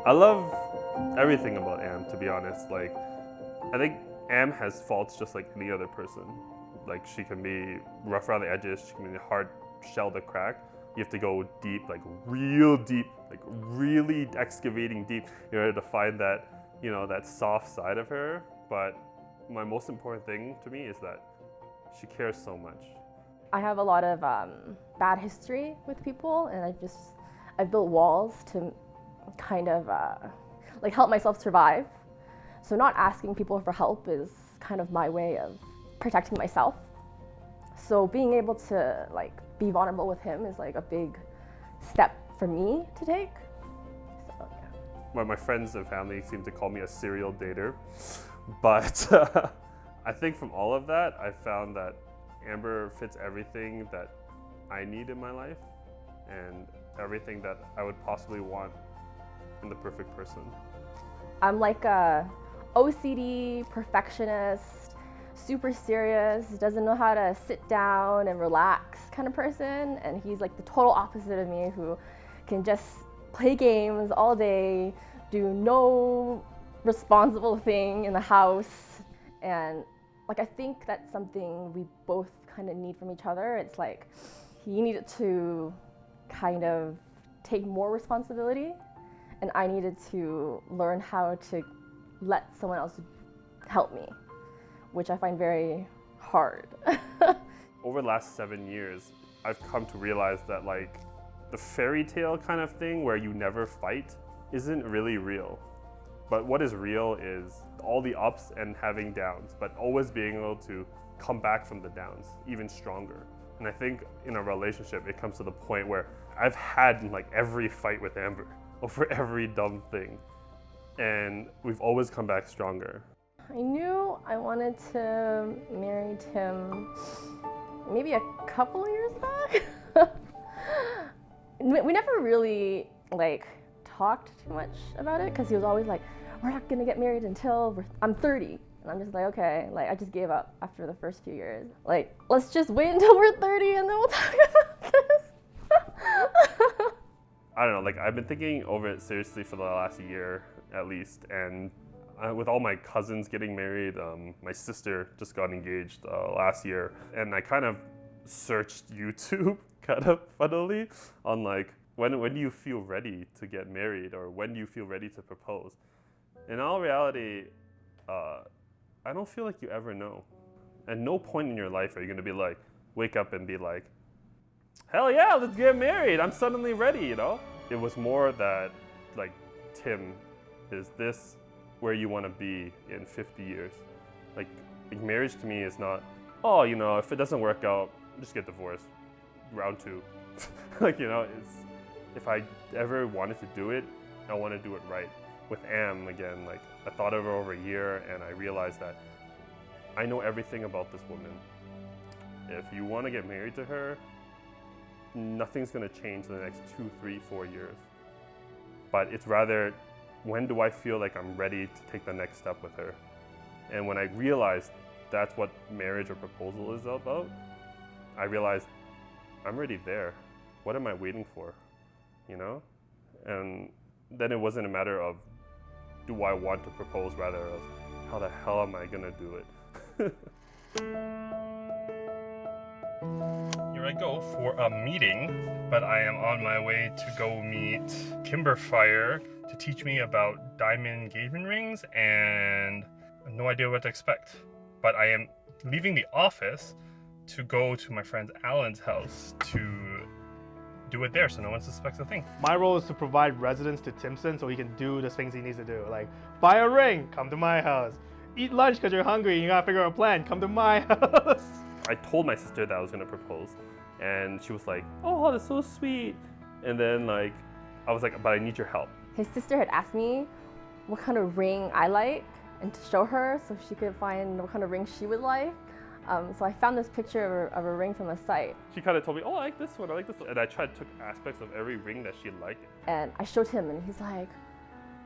I love everything about Am, to be honest. Like, I think Am has faults just like any other person. Like, she can be rough around the edges, she can be hard shell to crack. You have to go deep, like real deep, like really excavating deep in order to find that, you know, that soft side of her. But my most important thing to me is that she cares so much. I have a lot of bad history with people, and I've built walls to kind of like help myself survive. So not asking people for help is kind of my way of protecting myself. So being able to like be vulnerable with him is like a big step for me to take. So, yeah. My friends and family seem to call me a serial dater, but I think from all of that, I found that Amber fits everything that I need in my life and everything that I would possibly want in the perfect person. I'm like a OCD perfectionist, super serious, doesn't know how to sit down and relax kind of person, and he's like the total opposite of me, who can just play games all day, do no responsible thing in the house. And like, I think that's something we both kind of need from each other. It's like he needed to kind of take more responsibility, and I needed to learn how to let someone else help me, which I find very hard. Over the last 7 years, I've come to realize that like the fairy tale kind of thing where you never fight isn't really real. But what is real is all the ups and having downs, but always being able to come back from the downs even stronger. And I think in a relationship, it comes to the point where I've had like every fight with Amber over every dumb thing. And we've always come back stronger. I knew I wanted to marry Tim maybe a couple of years back. We never really like talked too much about it, because he was always like, we're not gonna get married until I'm 30. And I'm just like, okay, like I just gave up after the first few years. Like, let's just wait until we're 30 and then we'll talk about this. I don't know, like I've been thinking over it seriously for the last year at least, and with all my cousins getting married, my sister just got engaged last year, and I kind of searched YouTube kind of funnily on like, when do you feel ready to get married, or when do you feel ready to propose? In all reality, I don't feel like you ever know. At no point in your life are you gonna be like, wake up and be like, hell yeah, let's get married, I'm suddenly ready, you know? It was more that, like, Tim, is this where you wanna be in 50 years? Like marriage to me is not, oh, you know, if it doesn't work out, just get divorced, round 2. Like, you know, it's, if I ever wanted to do it, I wanna do it right. With Am, again, like, I thought of her over a year, and I realized that I know everything about this woman. If you want to get married to her, nothing's going to change in the next 2, 3, 4 years. But it's rather, when do I feel like I'm ready to take the next step with her? And when I realized that's what marriage or proposal is about, I realized I'm already there. What am I waiting for? You know? And then it wasn't a matter of, do I want to propose, rather of how the hell am I gonna do it? Here I go for a meeting, but I am on my way to go meet Kimber Fire to teach me about diamond engagement rings, and I have no idea what to expect. But I am leaving the office to go to my friend Alan's house to do it there so no one suspects a thing. My role is to provide residence to Timson so he can do the things he needs to do. Like, buy a ring, come to my house. Eat lunch because you're hungry and you gotta figure out a plan, come to my house. I told my sister that I was gonna propose, and she was like, oh, that's so sweet. And then like, I was like, but I need your help. His sister had asked me what kind of ring I like and to show her so she could find what kind of ring she would like. So I found this picture of a ring from the site. She kind of told me, oh, I like this one, I like this one. And I tried to took aspects of every ring that she liked. And I showed him, and he's like,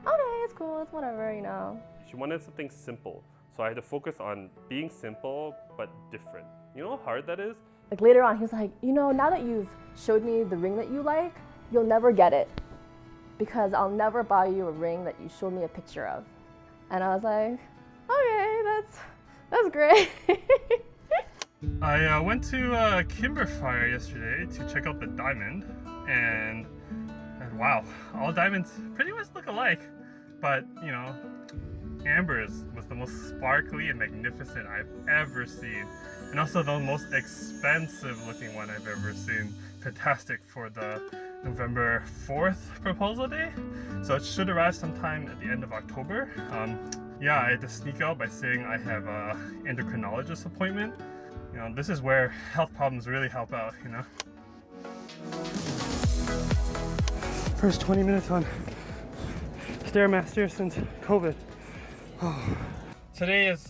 okay, it's cool, it's whatever, you know. She wanted something simple. So I had to focus on being simple, but different. You know how hard that is? Like later on, he was like, you know, now that you've showed me the ring that you like, you'll never get it. because I'll never buy you a ring that you showed me a picture of. And I was like, okay, that's great. I went to Kimber Fire yesterday to check out the diamond, and wow, all diamonds pretty much look alike, but you know, Amber's was the most sparkly and magnificent I've ever seen, and also the most expensive looking one I've ever seen. Fantastic for the November 4th proposal day, so it should arrive sometime at the end of October. Yeah, I had to sneak out by saying I have an endocrinologist appointment. You know, this is where health problems really help out, you know. First 20 minutes on Stairmaster since COVID. Today is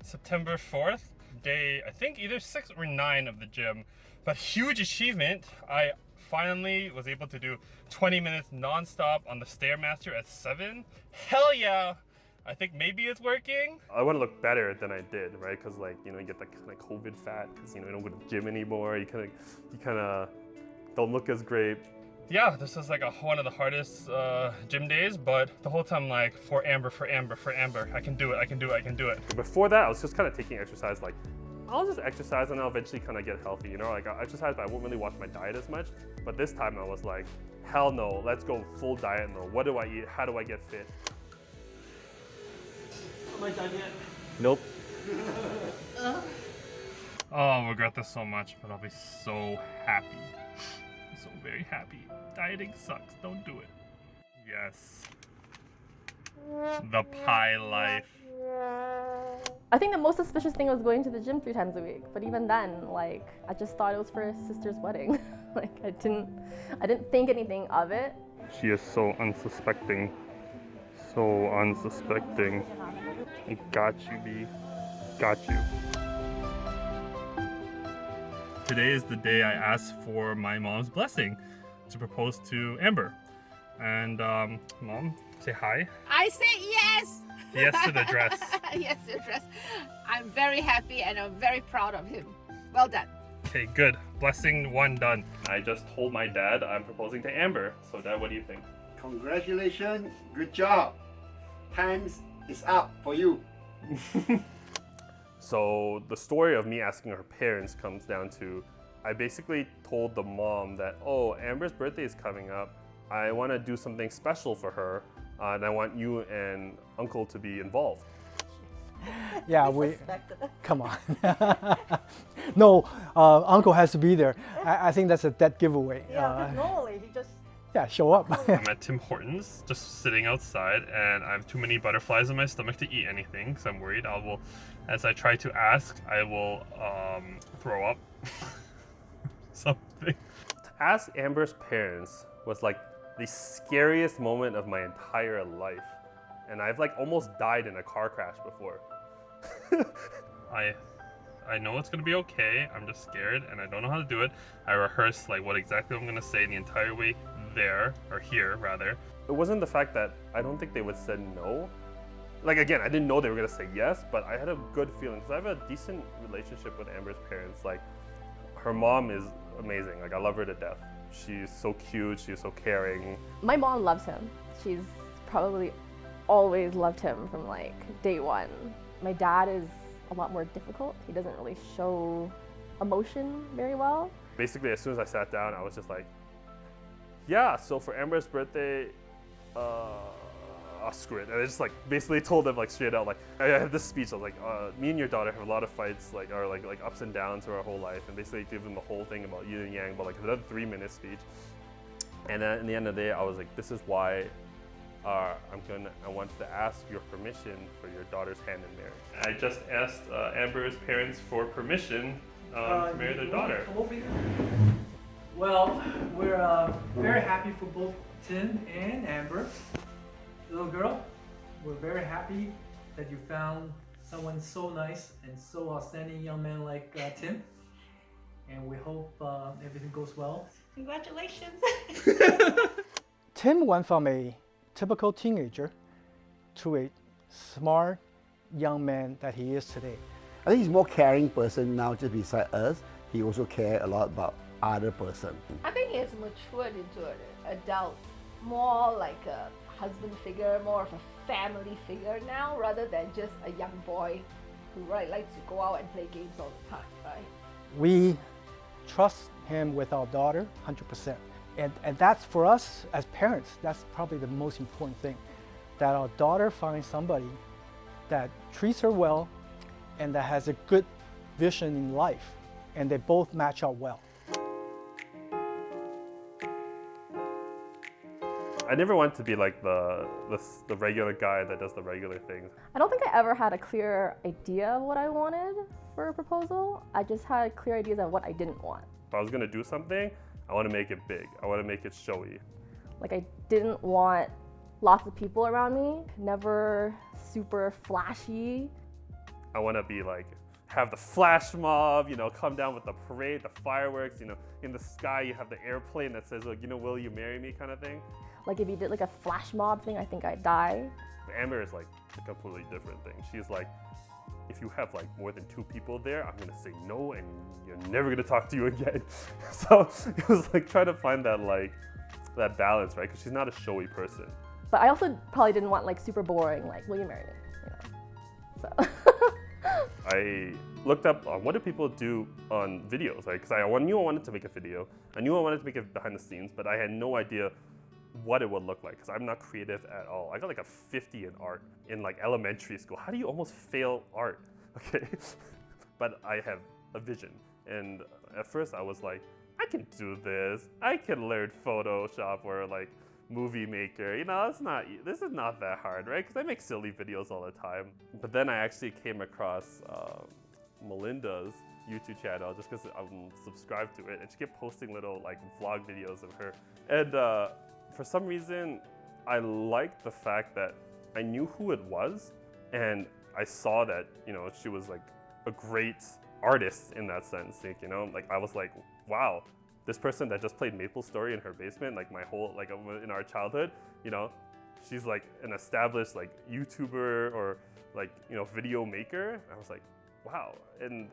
September 4th, day I think either 6 or 9 of the gym, but huge achievement. I finally was able to do 20 minutes non-stop on the Stairmaster at 7. Hell yeah! I think maybe it's working. I want to look better than I did, right? Because like, you know, you get that kind of COVID fat because, you know, you don't go to the gym anymore. You kind of don't look as great. Yeah, this is like one of the hardest gym days, but the whole time like, for Amber, for Amber, for Amber. I can do it, I can do it, I can do it. Before that, I was just kind of taking exercise like, I'll just exercise and I'll eventually kind of get healthy, you know? Like I'll exercise, but I won't really watch my diet as much. But this time I was like, hell no, let's go full diet mode. What do I eat? How do I get fit? Am I done yet? Nope. Oh, I'll regret this so much, but I'll be so happy. So very happy. Dieting sucks. Don't do it. Yes. The pie life. I think the most suspicious thing was going to the gym 3 times a week. But even then, like, I just thought it was for his sister's wedding. Like, I didn't think anything of it. She is so unsuspecting. So unsuspecting. I got you, B. Got you. Today is the day I asked for my mom's blessing to propose to Amber. And Mom, say hi. I say yes. Yes to the dress. Yes to the dress. I'm very happy and I'm very proud of him. Well done. Okay, good. Blessing 1 done. I just told my dad I'm proposing to Amber. So Dad, what do you think? Congratulations, good job. Times is up for you. So the story of me asking her parents comes down to, I basically told the mom that, oh, Amber's birthday is coming up. I want to do something special for her, and I want you and Uncle to be involved. Yeah, come on. No, Uncle has to be there. I think that's a dead giveaway. Yeah, normally he just... Yeah, show up. I'm at Tim Hortons, just sitting outside, and I have too many butterflies in my stomach to eat anything, so I'm worried as I try to ask, I will throw up something. To ask Amber's parents was like the scariest moment of my entire life. And I've like almost died in a car crash before. I know it's gonna be okay. I'm just scared and I don't know how to do it. I rehearsed like what exactly I'm gonna say the entire way there, or here rather. It wasn't the fact that I don't think they would say no. Like again, I didn't know they were gonna say yes, but I had a good feeling because I have a decent relationship with Amber's parents. Like her mom is amazing. Like I love her to death. She's so cute, she's so caring. My mom loves him. She's probably always loved him from like day 1. My dad is a lot more difficult. He doesn't really show emotion very well. Basically, as soon as I sat down, I was just like, yeah, so for Amber's birthday, screw it. And I just like basically told them like straight out, like I had this speech. I was like, me and your daughter have a lot of fights, like or like ups and downs through our whole life, and basically give them the whole thing about yin and yang, but like another 3-minute speech. And then in the end of the day, I was like, this is why I wanted to ask your permission for your daughter's hand in marriage. I just asked Amber's parents for permission to marry their daughter. Well, we're very happy for both Tim and Amber. Little girl, we're very happy that you found someone so nice and so outstanding young man like Tim. And we hope everything goes well. Congratulations. Tim went from a typical teenager to a smart young man that he is today. I think he's more caring person now just beside us. He also cares a lot about other person. I think he has matured into an adult more like a husband figure, more of a family figure now, rather than just a young boy who likes to go out and play games all the time, right? We trust him with our daughter 100%. And that's for us as parents, that's probably the most important thing, that our daughter finds somebody that treats her well and that has a good vision in life, and they both match up well. I never wanted to be like the regular guy that does the regular things. I don't think I ever had a clear idea of what I wanted for a proposal. I just had clear ideas of what I didn't want. If I was gonna do something, I want to make it big. I want to make it showy. Like, I didn't want lots of people around me, never super flashy. I want to be like, have the flash mob, you know, come down with the parade, the fireworks, you know, in the sky you have the airplane that says, like, you know, will you marry me kind of thing. Like, if you did like a flash mob thing, I think I'd die. Amber is like a completely different thing. She's like, if you have like more than 2 people there, I'm gonna say no and you're never gonna talk to you again. So it was like trying to find that that balance, right? Because she's not a showy person. But I also probably didn't want like super boring, like, will you marry me? You know, so. I looked up what do people do on videos, right? Because I knew I wanted to make a video. I knew I wanted to make it behind the scenes, but I had no idea what it would look like because I'm not creative at all. I got like a 50 in art in like elementary school. How do you almost fail art? Okay, but I have a vision. And at first I was like, I can do this. I can learn Photoshop or like Movie Maker. You know, this is not that hard, right? Because I make silly videos all the time. But then I actually came across Melinda's YouTube channel just because I'm subscribed to it, and she kept posting little like vlog videos of her. And for some reason, I liked the fact that I knew who it was, and I saw that, you know, she was like a great artist in that sense. Like, you know, like I was like, wow, this person that just played MapleStory in her basement, like my whole, like in our childhood, you know, she's like an established like YouTuber or like, you know, video maker. I was like, wow. And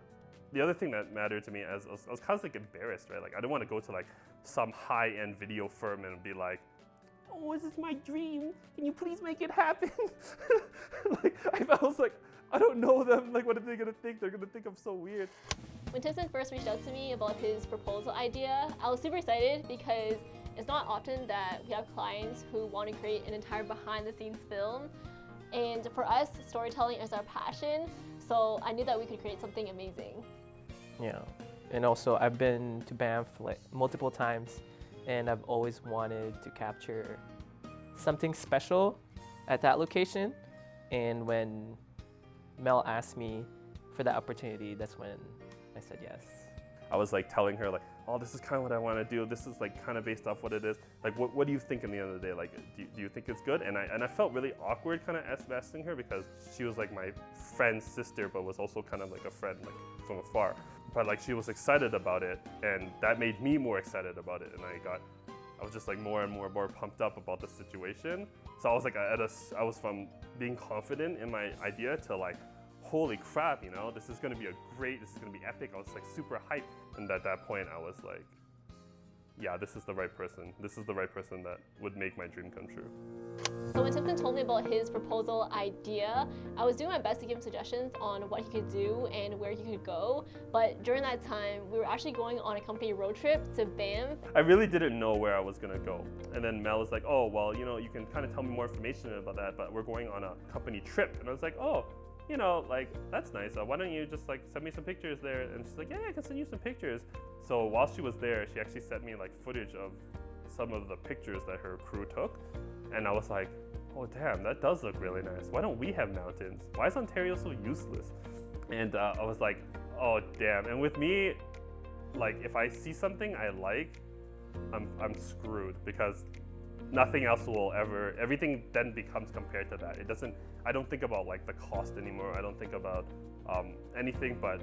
the other thing that mattered to me as I was kind of like embarrassed, right? Like I didn't want to go to like some high-end video firm and be like, oh, this is my dream. Can you please make it happen? Like I was like, I don't know them. Like, what are they gonna think? They're gonna think I'm so weird. When Timson first reached out to me about his proposal idea, I was super excited because it's not often that we have clients who want to create an entire behind-the-scenes film. And for us, storytelling is our passion, so I knew that we could create something amazing. Yeah, and also I've been to Banff like multiple times, and I've always wanted to capture something special at that location. And when Mel asked me for that opportunity, that's when I said yes. I was like telling her like, oh, this is kind of what I want to do. This is like kind of based off what it is. Like, what do you think in the end of the day? Like, do you think it's good? And I felt really awkward kind of asking her because she was like my friend's sister, but was also kind of like a friend like from afar. But like she was excited about it, and that made me more excited about it. And I was just like more and more pumped up about the situation. So I was like I was from being confident in my idea to like, holy crap, you know, this is gonna be this is gonna be epic. I was like super hyped. And at that point I was like, yeah, this is the right person. This is the right person that would make my dream come true. So when Timson told me about his proposal idea, I was doing my best to give him suggestions on what he could do and where he could go. But during that time, we were actually going on a company road trip to Banff. I really didn't know where I was gonna go. And then Mel was like, oh, well, you know, you can kind of tell me more information about that, but we're going on a company trip. And I was like, oh, you know, like, that's nice. Why don't you just like send me some pictures there? And she's like, yeah, I can send you some pictures. So while she was there, she actually sent me like footage of some of the pictures that her crew took. And I was like, oh damn, that does look really nice. Why don't we have mountains? Why is Ontario so useless? And I was like, oh damn. And with me, like if I see something I like, I'm screwed because nothing else will ever, everything then becomes compared to that. I don't think about like the cost anymore. I don't think about anything but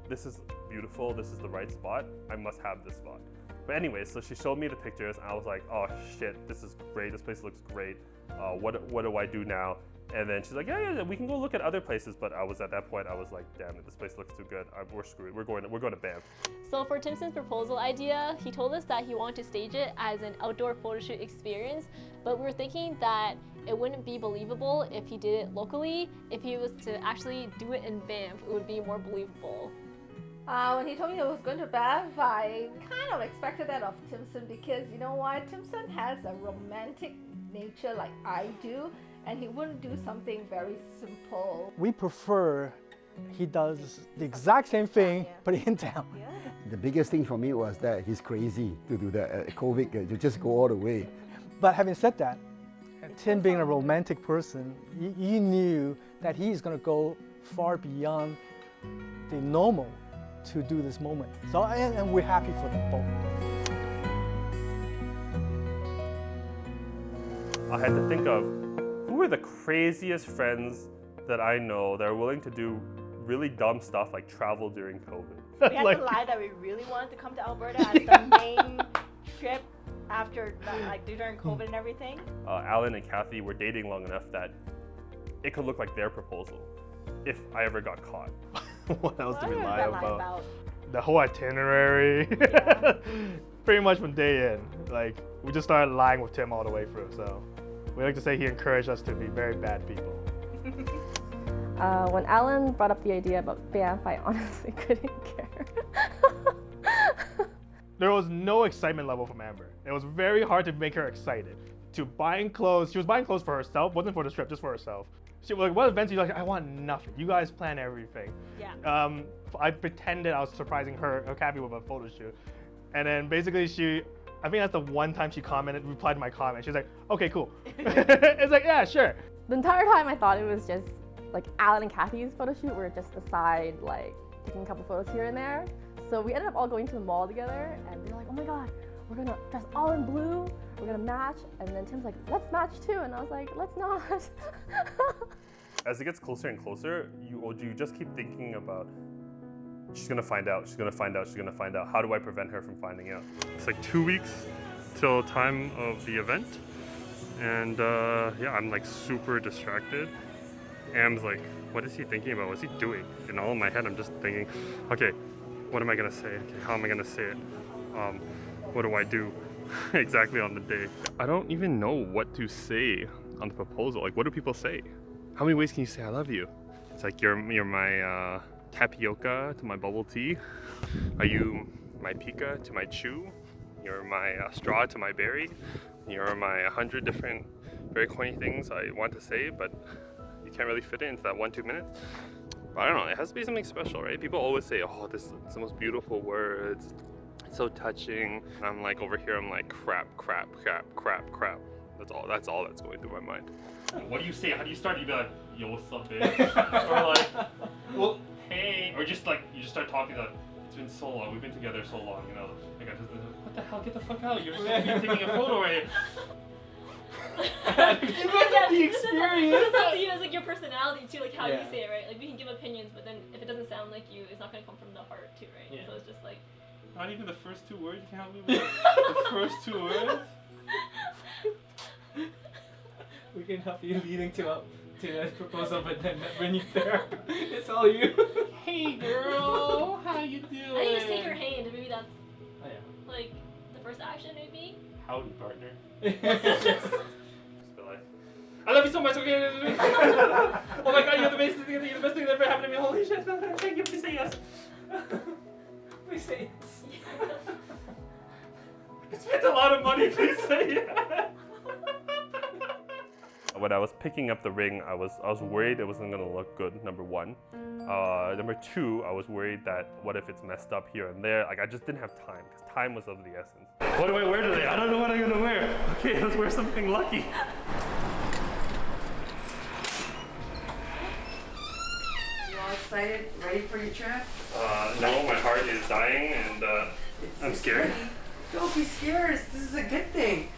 this is beautiful, this is the right spot, I must have this spot. But anyway, so she showed me the pictures and I was like, oh shit, this is great, this place looks great. What do I do now? And then she's like, yeah, we can go look at other places. But I was at that point, I was like, damn it, this place looks too good. We're screwed. We're going to Banff. So for Timson's proposal idea, he told us that he wanted to stage it as an outdoor photo shoot experience, but we were thinking that it wouldn't be believable if he did it locally. If he was to actually do it in Banff, it would be more believable. When he told me I was going to Banff, I kind of expected that of Timson because you know what? Timson has a romantic nature like I do, and he wouldn't do something very simple. We prefer he does the exact same thing, but in town. Yeah. The biggest thing for me was that he's crazy to do that. COVID, to just go all the way. But having said that, Tim being a romantic person, you knew that he's going to go far beyond the normal to do this moment. So, and we're happy for them both. I had to think of who are the craziest friends that I know that are willing to do really dumb stuff like travel during COVID. We had to lie that we really wanted to come to Alberta as the main trip after, like, during COVID and everything. Alan and Kathy were dating long enough that it could look like their proposal if I ever got caught. What else What do we else lie did I about? The whole itinerary. Yeah. Pretty much from day in. Like, we just started lying with Tim all the way through. So we like to say he encouraged us to be very bad people. When Alan brought up the idea about Banff, I honestly couldn't care. There was no excitement level from Amber. It was very hard to make her excited. To buying clothes, she was buying clothes for herself, wasn't for the trip, just for herself. She was like, what events are you like? I want nothing. You guys plan everything. Yeah. I pretended I was surprising her, Kathy, with a photo shoot. And then basically I think that's the one time she replied to my comment. She was like, okay, cool. It's like, yeah, sure. The entire time I thought it was just like Alan and Kathy's photo shoot were just the side, like taking a couple photos here and there. So we ended up all going to the mall together and we were like, oh my God, we're gonna dress all in blue, we're gonna match. And then Tim's like, let's match too. And I was like, let's not. As it gets closer and closer, you just keep thinking about, she's gonna find out, she's gonna find out, she's gonna find out. How do I prevent her from finding out? It's like 2 weeks till time of the event. And yeah, I'm like super distracted. Am's like, what is he thinking about? What's he doing? And all in my head, I'm just thinking, okay, what am I gonna say? Okay, how am I gonna say it? What do I do exactly on the day? I don't even know what to say on the proposal. Like, what do people say? How many ways can you say I love you? It's like, you're my tapioca to my bubble tea. Are you my pika to my chew? You're my straw to my berry. You're my 100 different very corny things I want to say, but you can't really fit it into that 1-2 minutes. But I don't know, it has to be something special, right? People always say, oh, this is the most beautiful words. It's so touching. And I'm like, over here, I'm like, crap. That's all that's going through my mind. What do you say? How do you start? You be like, yo, what's up, bitch? Or like, well, hey. Or just like, you just start talking like, it's been so long, we've been together so long, you know. Like, what the hell, get the fuck out. You're supposed to be taking a photo right here. You guys the experience. It's up to you. It's like your personality too, like how you say it, right? Like we can give opinions, but then if it doesn't sound like you, it's not gonna come from the heart too, right? Yeah. So it's just like. Not even the first 2 words. You can help me with the first 2 words. We can help you leading to that proposal, but then when you're there, it's all you. Hey girl, how you doing? I think just take her hand, and maybe that's. Oh yeah. Like the first action, maybe. Howdy, partner. I love you so much. Okay. Oh my God, you're the best thing. You're the best thing that ever happened to me. Holy shit! Thank you. Please say yes. Please say yes. I spent a lot of money. Please say yes. When I was picking up the ring, I was worried it wasn't gonna look good. Number one. Number two, I was worried that what if it's messed up here and there. Like I just didn't have time because time was of the essence. What do I wear today? I don't know what I'm gonna wear. Okay, let's wear something lucky. You all excited? Ready for your trip? No, my heart is dying and I'm scared. Don't be scared. This is a good thing.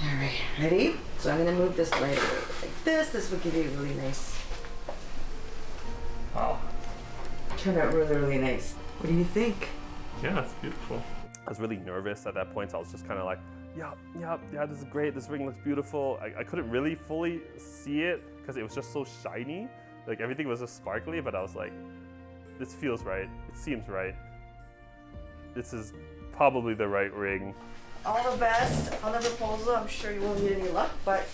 All right, ready? So I'm gonna move this light away like this. This will give you really nice. Wow. Turned out really, really nice. What do you think? Yeah, it's beautiful. I was really nervous at that point, so I was just kind of like, yeah, this is great. This ring looks beautiful. I couldn't really fully see it because it was just so shiny. Like everything was just sparkly, but I was like, this feels right. It seems right. This is probably the right ring. All the best on the proposal. I'm sure you won't need any luck, but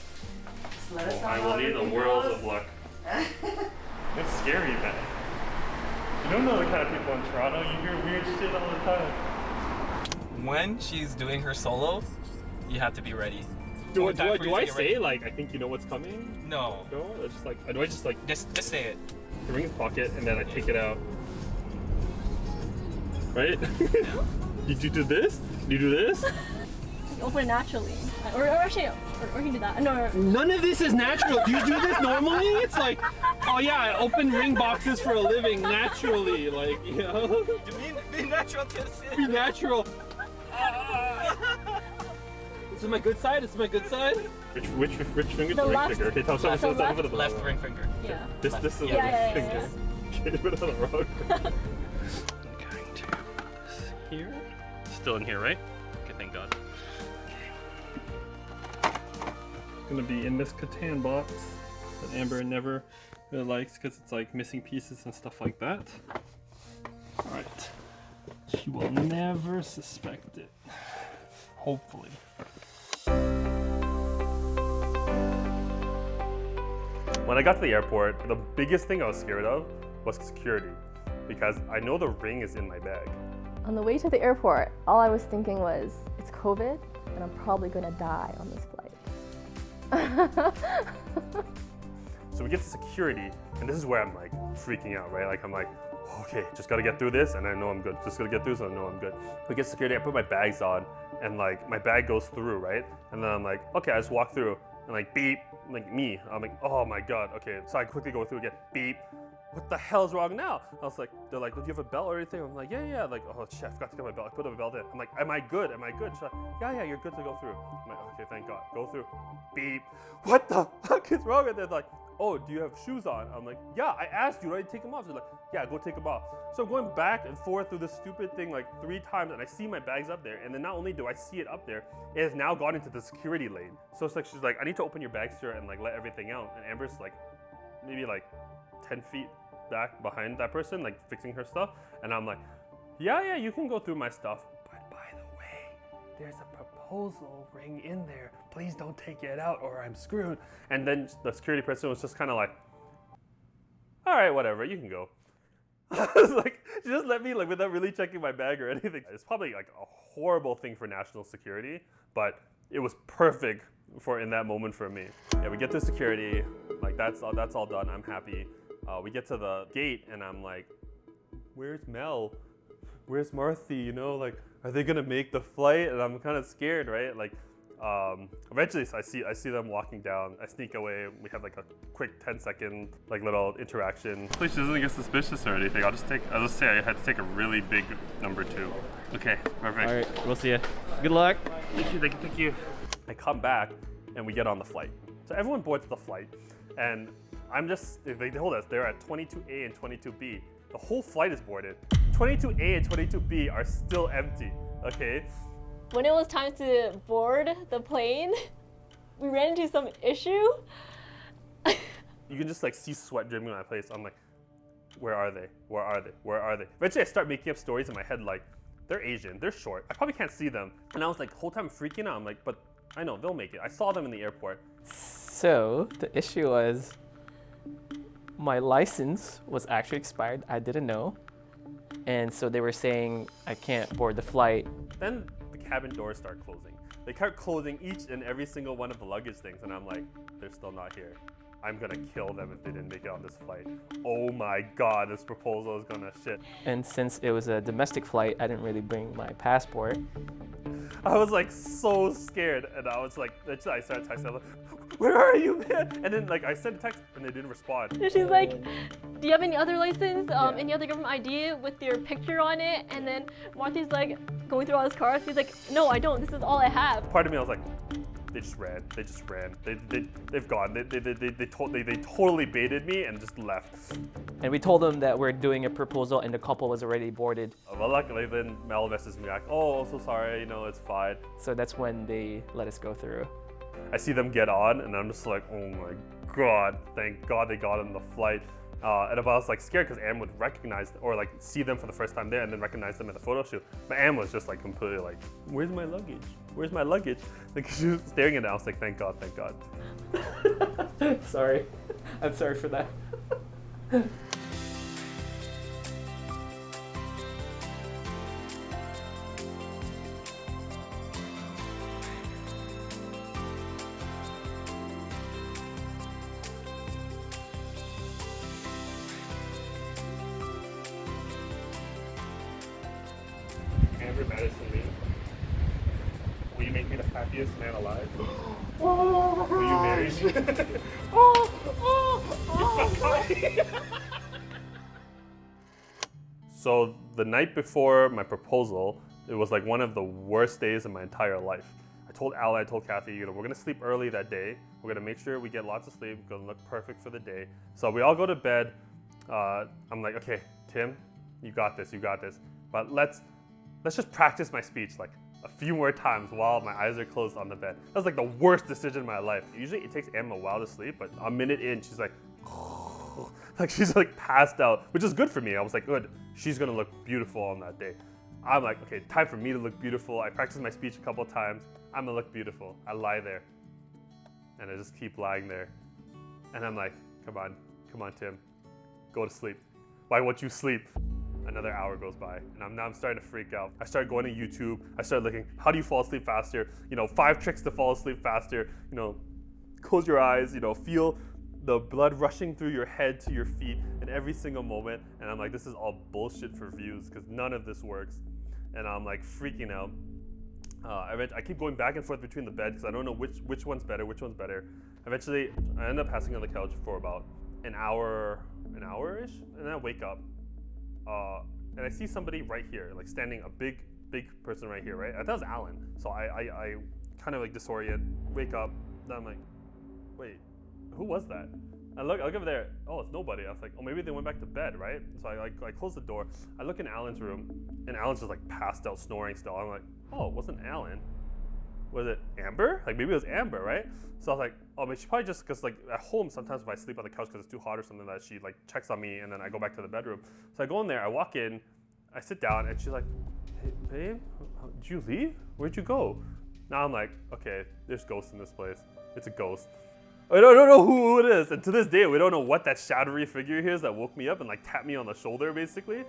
just let us know. I will need a world of luck. It's scary, man. You don't know the kind of people in Toronto. You hear weird shit all the time. When she's doing her solos, you have to be ready. Do I say like I think you know what's coming? No. No, it's just like do I just like just say it. The ring in pocket and then I take it out. Right? You do this? You do this? Open naturally, or actually, or you can do that. No. None of this is natural. Do you do this normally? It's like, oh yeah, I open ring boxes for a living naturally, like you know. Be natural, Timson. Be natural. This is my good side. This is my good side. Which finger? The left. Finger. Okay, tell me. Left ring finger. Yeah. This is the left finger. Okay, put it on the wrong. I'm going to put this here. Still in here, right? Okay, thank God. It's gonna be in this Catan box that Amber never really likes because it's like missing pieces and stuff like that. All right. She will never suspect it. Hopefully. When I got to the airport, the biggest thing I was scared of was security because I know the ring is in my bag. On the way to the airport, all I was thinking was, it's COVID and I'm probably gonna die on this flight. So we get to security and this is where I'm like freaking out, right? Like I'm like, okay, just gotta get through this and I know I'm good. Just gotta get through this and I know I'm good. We get to security, I put my bags on and like my bag goes through, right? And then I'm like, okay, I just walk through and like beep, like me. I'm like, oh my God, okay. So I quickly go through again, beep. What the hell's wrong now? I was like, they're like, do you have a belt or anything? I'm like, yeah. Like, oh shit, I forgot to get my belt. I put my belt in. I'm like, am I good? She's like, yeah, you're good to go through. I'm like, okay, thank God. Go through. Beep. What the fuck is wrong? And they're like, oh, do you have shoes on? I'm like, yeah, I asked you, right? Take them off. They're like, yeah, go take them off. So I'm going back and forth through this stupid thing like 3 times and I see my bags up there. And then not only do I see it up there, it has now gone into the security lane. So it's like, she's like, I need to open your bag, sir, and like let everything out. And Amber's like, maybe like 10 feet back behind that person, like fixing her stuff. And I'm like, yeah, you can go through my stuff. But by the way, there's a proposal ring in there. Please don't take it out or I'm screwed. And then the security person was just kind of like, all right, whatever, you can go. I was like, she just let me like without really checking my bag or anything. It's probably like a horrible thing for national security, but it was perfect for in that moment for me. Yeah, we get to security, like that's all done, I'm happy. We get to the gate and I'm like, where's Mel? Where's Marthy? You know, like, are they gonna make the flight? And I'm kind of scared, right? Like, eventually I see them walking down. I sneak away. We have like a quick 10-second like little interaction. Hopefully she doesn't get suspicious or anything. I'll just say I had to take a really big number 2. Okay, perfect. All right, we'll see you. Good luck. Thank you. I come back and we get on the flight. So everyone boards the flight and they told us they're at 22A and 22B. The whole flight is boarded. 22A and 22B are still empty, okay? When it was time to board the plane, we ran into some issue. You can just like see sweat dripping on my face. I'm like, where are they? Where are they? Where are they? Eventually I start making up stories in my head like, they're Asian, they're short, I probably can't see them. And I was like, the whole time freaking out, I'm like, but I know, they'll make it. I saw them in the airport. So the issue was, my license was actually expired. I didn't know. And so they were saying I can't board the flight. Then the cabin doors start closing. They start closing each and every single one of the luggage things. And I'm like, they're still not here. I'm gonna kill them if they didn't make it on this flight. Oh my God, this proposal is gonna shit. And since it was a domestic flight, I didn't really bring my passport. I was like so scared, and I was like, I started texting, I was like, where are you, man? And then like I sent a text, and they didn't respond. And she's like, do you have any other license? Any other government ID with your picture on it? And then Marthy's like going through all his cards. He's like, no, I don't. This is all I have. Part of me, I was like, They just ran. They've gone. They totally baited me and just left. And we told them that we're doing a proposal and the couple was already boarded. Well, luckily then Mel messaged me back, oh, so sorry, it's fine. So that's when they let us go through. I see them get on and I'm just like, oh my God, thank God they got on the flight. And I was like scared because Anne would recognize or like see them for the first time there and then recognize them at the photo shoot. But Anne was just like completely like, where's my luggage? Where's my luggage? Like she was staring at it. I was like, thank God, thank God. Sorry. I'm sorry for that. Amber Madison Lee, will you make me the happiest man alive? Will you marry me? So the night before my proposal, it was like one of the worst days of my entire life. I told Alan, I told Kathy, we're gonna sleep early that day. We're gonna make sure we get lots of sleep, gonna look perfect for the day. So we all go to bed. I'm like, okay, Tim, you got this. But let's just practice my speech like a few more times while my eyes are closed on the bed. That was like the worst decision of my life. Usually it takes Emma a while to sleep, but a minute in, she's like, like she's like passed out, which is good for me. I was like, good, she's gonna look beautiful on that day. I'm like, okay, time for me to look beautiful. I practiced my speech a couple of times. I'm gonna look beautiful. I lie there, and I just keep lying there. And I'm like, come on, Tim, go to sleep. Why won't you sleep? Another hour goes by, and I'm starting to freak out. I start going to YouTube. I start looking, how do you fall asleep faster? 5 tricks to fall asleep faster. Close your eyes. Feel the blood rushing through your head to your feet in every single moment. And I'm like, this is all bullshit for views because none of this works. And I'm like freaking out. I keep going back and forth between the bed because I don't know which one's better. Eventually, I end up passing on the couch for about an hour-ish, and then I wake up. And I see somebody right here, like standing, a big person right here, right? I thought it was Alan. So I kind of like disorient, wake up, then I'm like, wait, who was that? I look over there, oh, it's nobody. I was like, oh, maybe they went back to bed, right? So I close the door, I look in Alan's room, and Alan's just like passed out, snoring still. I'm like, oh, it wasn't Alan. Was it Amber? Like maybe it was Amber, right? So I was like, oh, but she probably just, because like at home sometimes if I sleep on the couch because it's too hot or something, that she like checks on me and then I go back to the bedroom. So I go in there, I walk in, I sit down, and she's like, hey, babe, did you leave? Where'd you go? Now I'm like, okay, there's ghosts in this place. It's a ghost. I don't know who it is, and to this day we don't know what that shadowy figure here is that woke me up and like tapped me on the shoulder basically.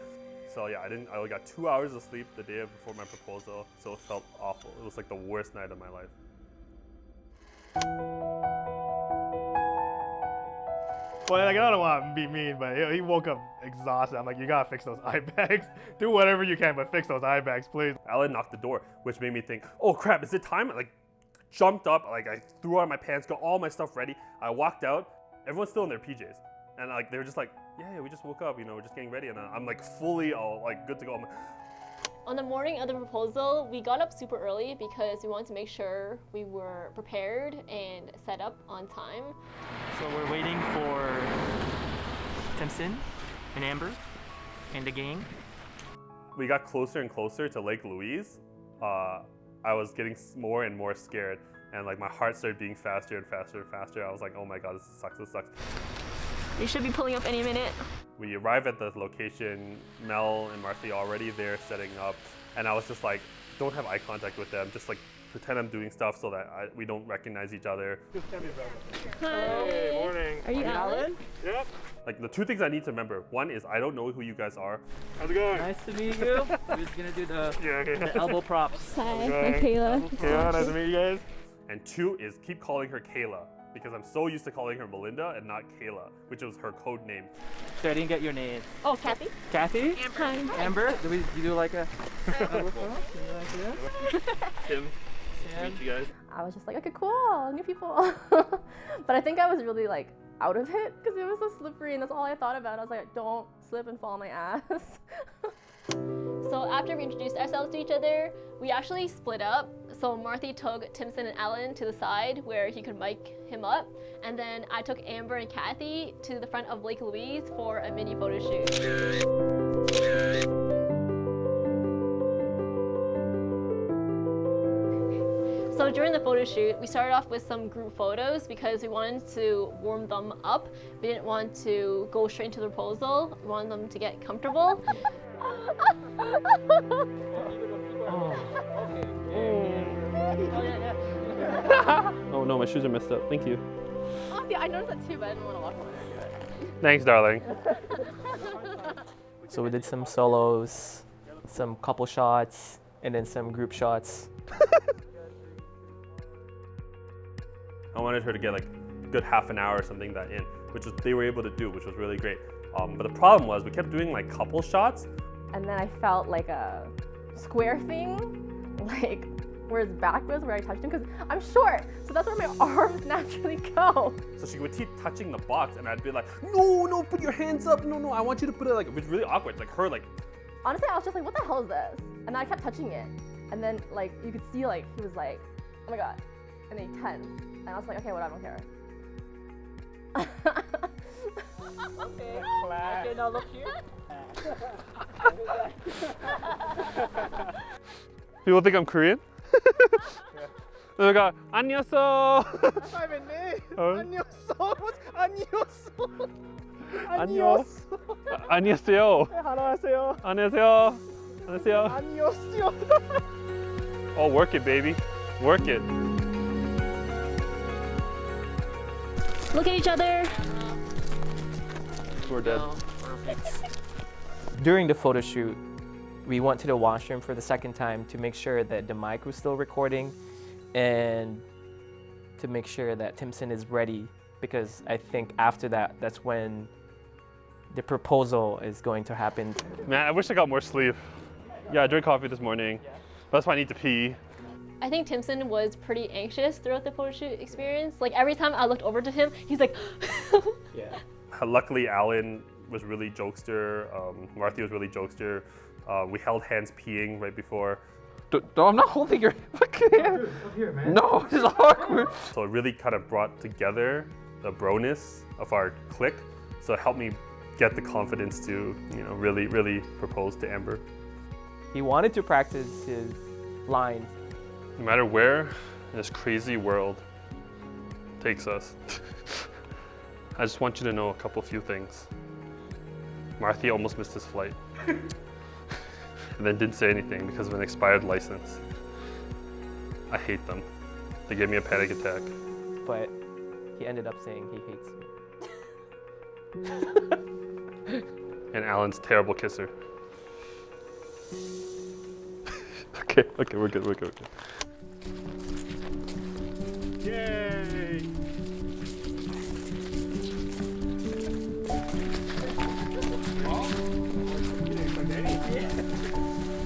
So yeah, I only got 2 hours of sleep the day before my proposal, so it felt awful. It was like the worst night of my life. Well, like, I don't want to be mean, but he woke up exhausted. I'm like, you gotta fix those eye bags. Do whatever you can, but fix those eye bags, please. Alan knocked the door, which made me think, oh crap, is it time? I like jumped up, like I threw on my pants, got all my stuff ready. I walked out, everyone's still in their PJs. And like they were just like, yeah, we just woke up, we're just getting ready. And I'm like fully all like good to go. I'm like, on the morning of the proposal, we got up super early because we wanted to make sure we were prepared and set up on time. So we're waiting for Timson and Amber and the gang. We got closer and closer to Lake Louise. I was getting more and more scared, and like my heart started beating faster and faster and faster. I was like, oh my God, this sucks. They should be pulling up any minute. We arrive at the location, Mel and Marthy already there setting up, and I was just like, don't have eye contact with them, just like pretend I'm doing stuff so that we don't recognize each other. Hi. Hey, morning. Are you Alan? Yep. Like the 2 things I need to remember. One is I don't know who you guys are. How's it going? Nice to meet you. We're just gonna do the elbow props. Hi, I'm Kayla. Kayla, nice to meet you guys. And 2 is keep calling her Kayla, because I'm so used to calling her Melinda and not Kayla, which was her code name. So I didn't get your name. Oh, Kathy. Kathy? Hi. Amber? Do you do like a elbow Tim. Nice to meet you guys. I was just like, okay, cool, new people. But I think I was really like out of it because it was so slippery, and that's all I thought about. I was like, don't slip and fall on my ass. So after we introduced ourselves to each other, we actually split up. So Marthy took Timson and Alan to the side where he could mic him up, and then I took Amber and Kathy to the front of Lake Louise for a mini photo shoot. So during the photo shoot, we started off with some group photos because we wanted to warm them up. We didn't want to go straight into the proposal. We wanted them to get comfortable. Oh no, my shoes are messed up. Thank you. Oh, yeah, I noticed that too, but I didn't want to walk away. Thanks, darling. So we did some solos, some couple shots, and then some group shots. I wanted her to get like a good half an hour or something that in, which was they were able to do, which was really great. But the problem was we kept doing like couple shots. And then I felt like a square thing, like where his back was, where I touched him, because I'm short, so that's where my arms naturally go. So she would keep touching the box, and I'd be like, no, put your hands up, no, I want you to put it like, it was really awkward. It's like her like. Honestly, I was just like, what the hell is this? And then I kept touching it, and then like you could see like he was like, oh my god, and then he tensed, and I was like, okay, whatever, I don't care. Okay. Okay, now look here. People think I'm Korean? They go, 안녕하세요. That's not even me. 안녕하세요. 안녕하세요. 안녕하세요. 안녕하세요. 안녕하세요. 안녕하세요. 안녕하세요. Oh, work it, baby. Work it. Look at each other. We're dead. During the photo shoot, we went to the washroom for the second time to make sure that the mic was still recording and to make sure that Timson is ready, because I think after that, that's when the proposal is going to happen. Man, I wish I got more sleep. Yeah, I drank coffee this morning. That's why I need to pee. I think Timson was pretty anxious throughout the photo shoot experience. Like every time I looked over to him, he's like, Yeah. Luckily, Alan was really jokester. Marthy was really jokester. We held hands peeing right before. No, I'm not holding your fucking hand. Up here, man. No, it's awkward. So it really kind of brought together the bro-ness of our clique. So it helped me get the confidence to, really, really propose to Amber. He wanted to practice his lines. No matter where this crazy world takes us, I just want you to know a few things. Marthy almost missed his flight. And then didn't say anything because of an expired license. I hate them. They gave me a panic attack. But he ended up saying he hates me. And Alan's terrible kisser. Okay, we're good. Yay!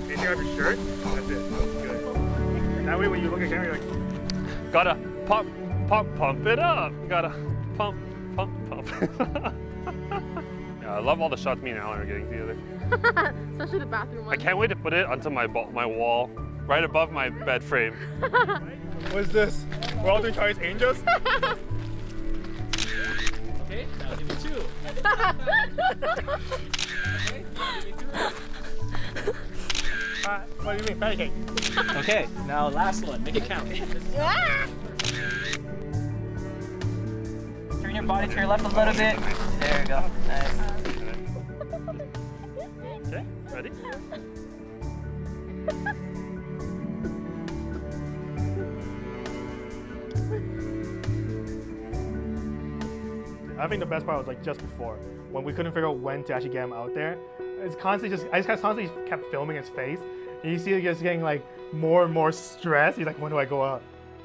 Can you have your shirt? That's it. Good. And that way when you look at camera, you're like, gotta pump it up. Gotta pump. Yeah, I love all the shots me and Alan are getting together. Especially the bathroom one. I can't wait to put it onto my wall, right above my bed frame. What's this? We're all doing Charlie's Angels? Okay, now give me two. What do you mean, patty cake? Okay, now last one. Make it count. Turn your body to your left a little bit. There you go. Nice. Okay, ready? I think the best part was like just before, when we couldn't figure out when to actually get him out there. I just constantly kept filming his face, and you see him just getting like more and more stressed. He's like, when do I go out?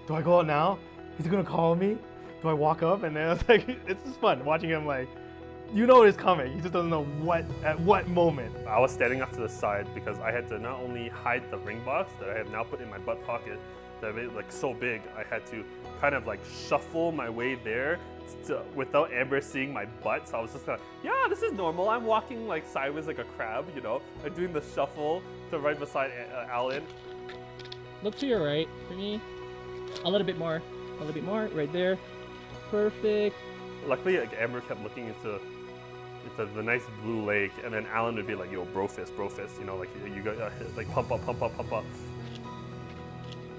Do I go out now? Is he gonna call me? Do I walk up? And then it's like, it's just fun watching him like, it's coming. He just doesn't know at what moment. I was standing off to the side because I had to not only hide the ring box that I have now put in my butt pocket that made it like so big, I had to kind of like shuffle my way there without Amber seeing my butt. So I was just kind of, yeah, this is normal. I'm walking like sideways like a crab, I'm doing the shuffle to right beside Alan. Look to your right for me. A little bit more. A little bit more. Right there. Perfect. Luckily, like, Amber kept looking into the nice blue lake, and then Alan would be like, "Yo, bro fist, you know, like you got like pump up, pump up, pump up."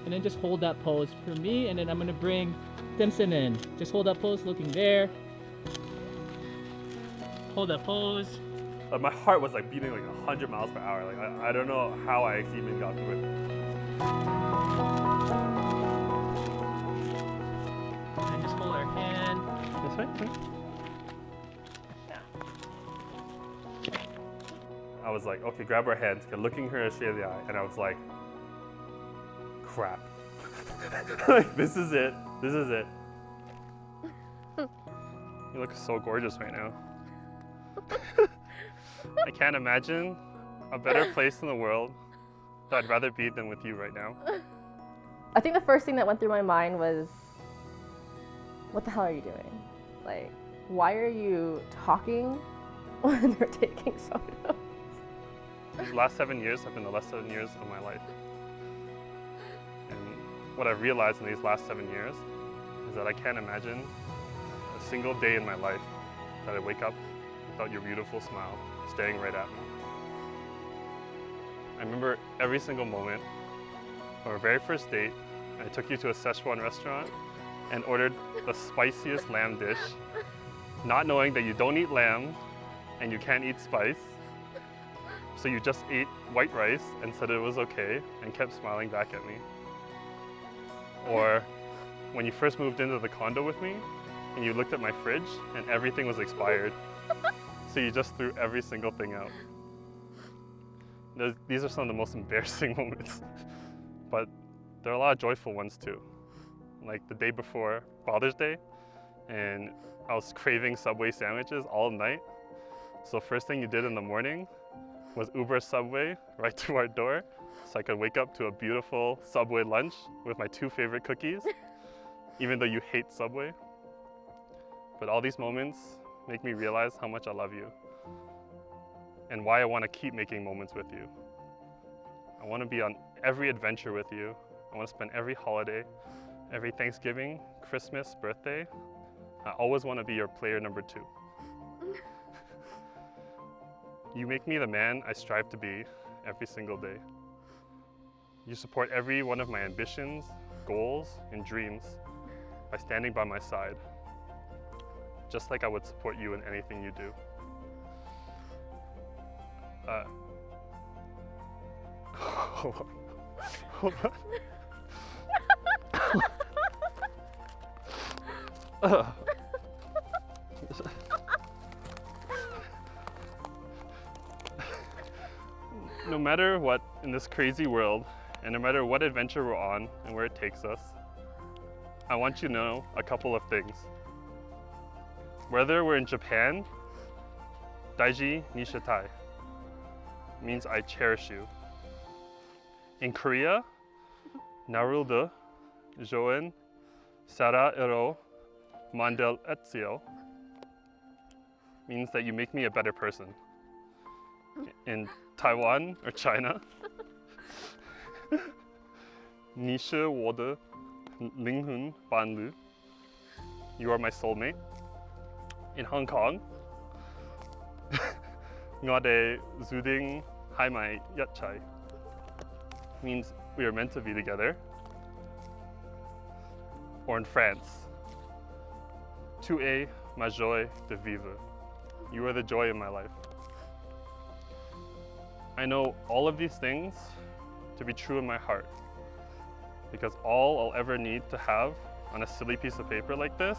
And then just hold that pose for me, and then I'm gonna bring Timson in. Just hold that pose, looking there. Hold that pose. My heart was like beating like 100 miles per hour. Like I don't know how I even got through it. And just hold our hand. This way. I was like, okay, grab her hands, looking her straight in the eye, and I was like, crap. Like, this is it. This is it. You look so gorgeous right now. I can't imagine a better place in the world that I'd rather be than with you right now. I think the first thing that went through my mind was, what the hell are you doing? Like, why are you talking when they're taking photos? These last 7 years have been the last 7 years of my life. And what I've realized in these last 7 years is that I can't imagine a single day in my life that I wake up without your beautiful smile staring right at me. I remember every single moment of our very first date. I took you to a Szechuan restaurant and ordered the spiciest lamb dish, not knowing that you don't eat lamb and you can't eat spice. So you just ate white rice and said it was okay and kept smiling back at me. Or when you first moved into the condo with me and you looked at my fridge and everything was expired. So you just threw every single thing out. These are some of the most embarrassing moments, but there are a lot of joyful ones too. Like the day before Father's Day, and I was craving Subway sandwiches all night. So first thing you did in the morning was Uber Subway right to our door so I could wake up to a beautiful Subway lunch with my 2 favorite cookies, even though you hate Subway. But all these moments make me realize how much I love you and why I want to keep making moments with you. I want to be on every adventure with you. I want to spend every holiday, every Thanksgiving, Christmas, birthday. I always want to be your player number 2. You make me the man I strive to be every single day. You support every one of my ambitions, goals, and dreams by standing by my side, just like I would support you in anything you do. Hold on. Hold on. No matter what in this crazy world, and no matter what adventure we're on and where it takes us, I want you to know a couple of things. Whether we're in Japan, Daiji Nishitai means I cherish you. In Korea, Narulde Joen Sara Ero Mandel Etzio means that you make me a better person. In Taiwan or China, Nische Wode Linghun Banlu, you are my soulmate. In Hong Kong, Ngode Zuding Haimai Yatchai means we are meant to be together. Or in France, Tu es ma joie de vivre, you are the joy in my life. I know all of these things to be true in my heart, because all I'll ever need to have on a silly piece of paper like this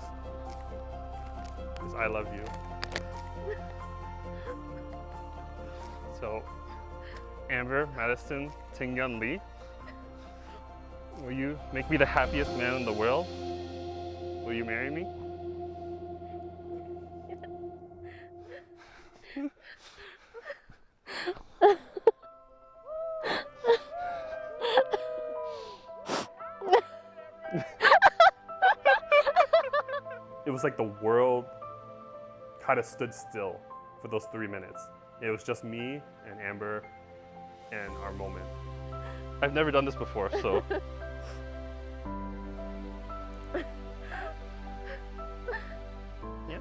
is I love you. So, Amber, Madison, Tingyan Lee, will you make me the happiest man in the world? Will you marry me? It was like the world kind of stood still for those 3 minutes. It was just me and Amber and our moment. I've never done this before, so. Yeah.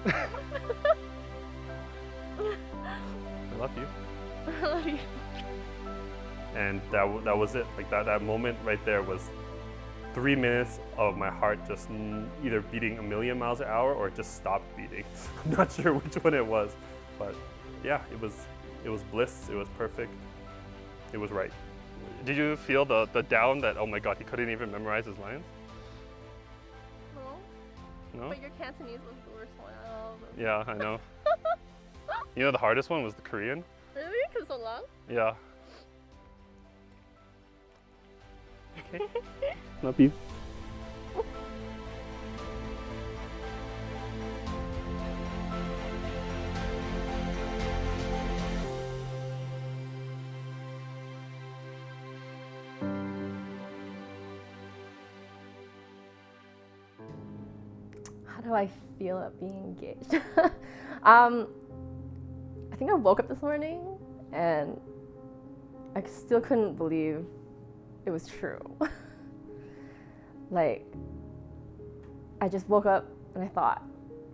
I love you. I love you. And that was it. Like that moment right there was 3 minutes of my heart just either beating a million miles an hour or it just stopped beating. I'm not sure which one it was, but yeah, it was bliss. It was perfect. It was right. Did you feel the down that, oh my God, he couldn't even memorize his lines? No. No? But your Cantonese was the worst one out of all of them. Yeah, I know. You know the hardest one was the Korean? Really? Because so long? Yeah. Okay. Love you. How do I feel at being engaged? I think I woke up this morning and I still couldn't believe it was true. Like, I just woke up and I thought,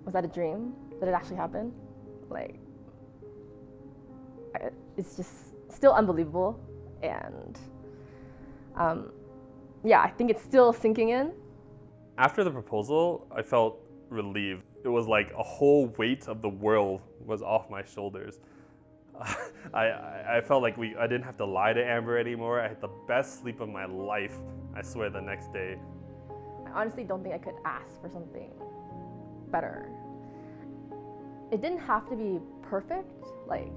was that a dream? Did it actually happen? Like, it's just still unbelievable. And yeah, I think it's still sinking in. After the proposal, I felt relieved. It was like a whole weight of the world was off my shoulders. I felt like I didn't have to lie to Amber anymore. I had the best sleep of my life, I swear, the next day. I honestly don't think I could ask for something better. It didn't have to be perfect, like,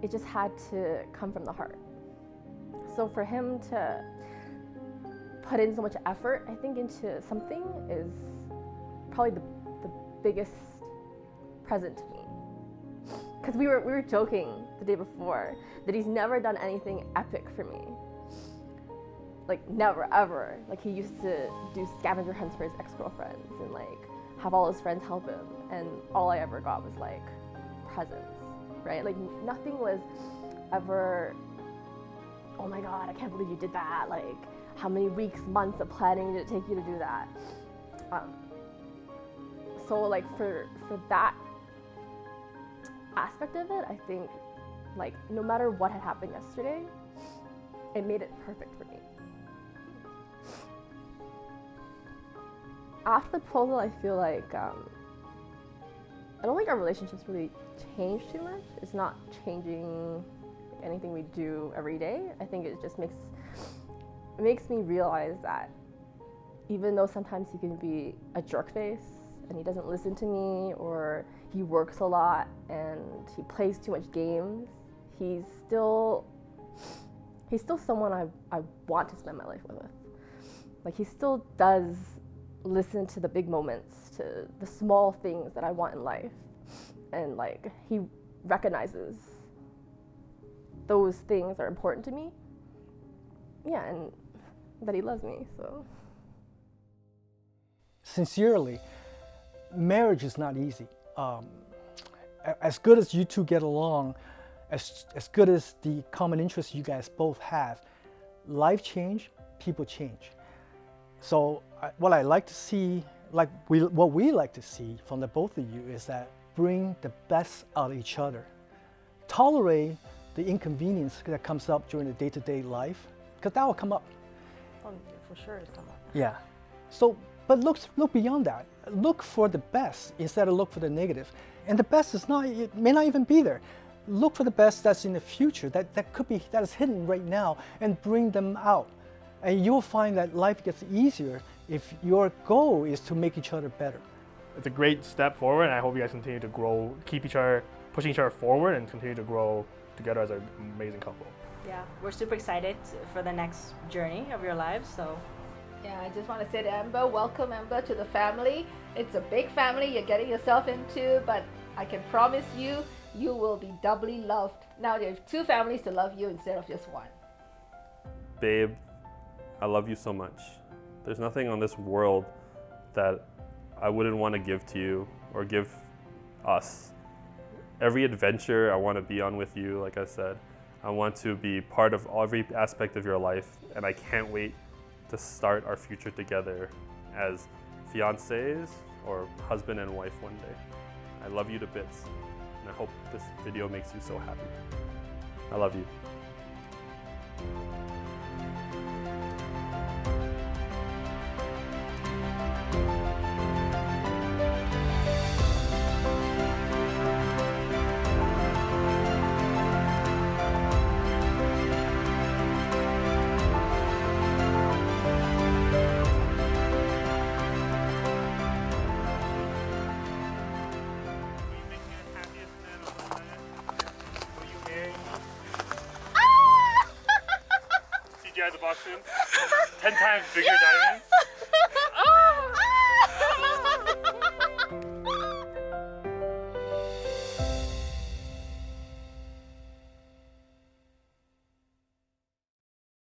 it just had to come from the heart. So for him to put in so much effort, I think, into something is probably the biggest present to me. Because we were joking the day before that he's never done anything epic for me. Like, never, ever. Like, he used to do scavenger hunts for his ex-girlfriends and, like, have all his friends help him. And all I ever got was, like, presents, right? Like, nothing was ever, oh my God, I can't believe you did that. Like, how many weeks, months of planning did it take you to do that? So, like, for that aspect of it, I think, like, no matter what had happened yesterday, it made it perfect for me. After the proposal, I feel like I don't think our relationship's really changed too much. It's not changing anything we do every day. I think it just makes me realize that even though sometimes he can be a jerk face and he doesn't listen to me, or he works a lot and he plays too much games, he's still someone I want to spend my life with. Like, he still does listen to the big moments, to the small things that I want in life. And, like, he recognizes those things are important to me. Yeah, and that he loves me, so. Sincerely, marriage is not easy. As good as you two get along, as good as the common interests you guys both have, life change, people change. So what I like to see, what we like to see from the both of you is that bring the best out of each other. Tolerate the inconvenience that comes up during the day-to-day life, because that will come up. Oh, for sure it's come up. Yeah. So, but look beyond that. Look for the best instead of look for the negative. And the best it may not even be there. Look for the best that's in the future, that is hidden right now, and bring them out. And you'll find that life gets easier if your goal is to make each other better. It's a great step forward, and I hope you guys continue to grow, pushing each other forward, and continue to grow together as an amazing couple. Yeah, we're super excited for the next journey of your lives, so. Yeah, I just want to say to Amber, welcome Amber to the family. It's a big family you're getting yourself into, but I can promise you, you will be doubly loved. Now there's two families to love you instead of just one. Babe, I love you so much. There's nothing on this world that I wouldn't want to give to you or give us. Every adventure I want to be on with you, like I said. I want to be part of every aspect of your life, and I can't wait to start our future together as fiancés or husband and wife one day. I love you to bits, and I hope this video makes you so happy. I love you. CGI the box in. 10 times bigger diamonds.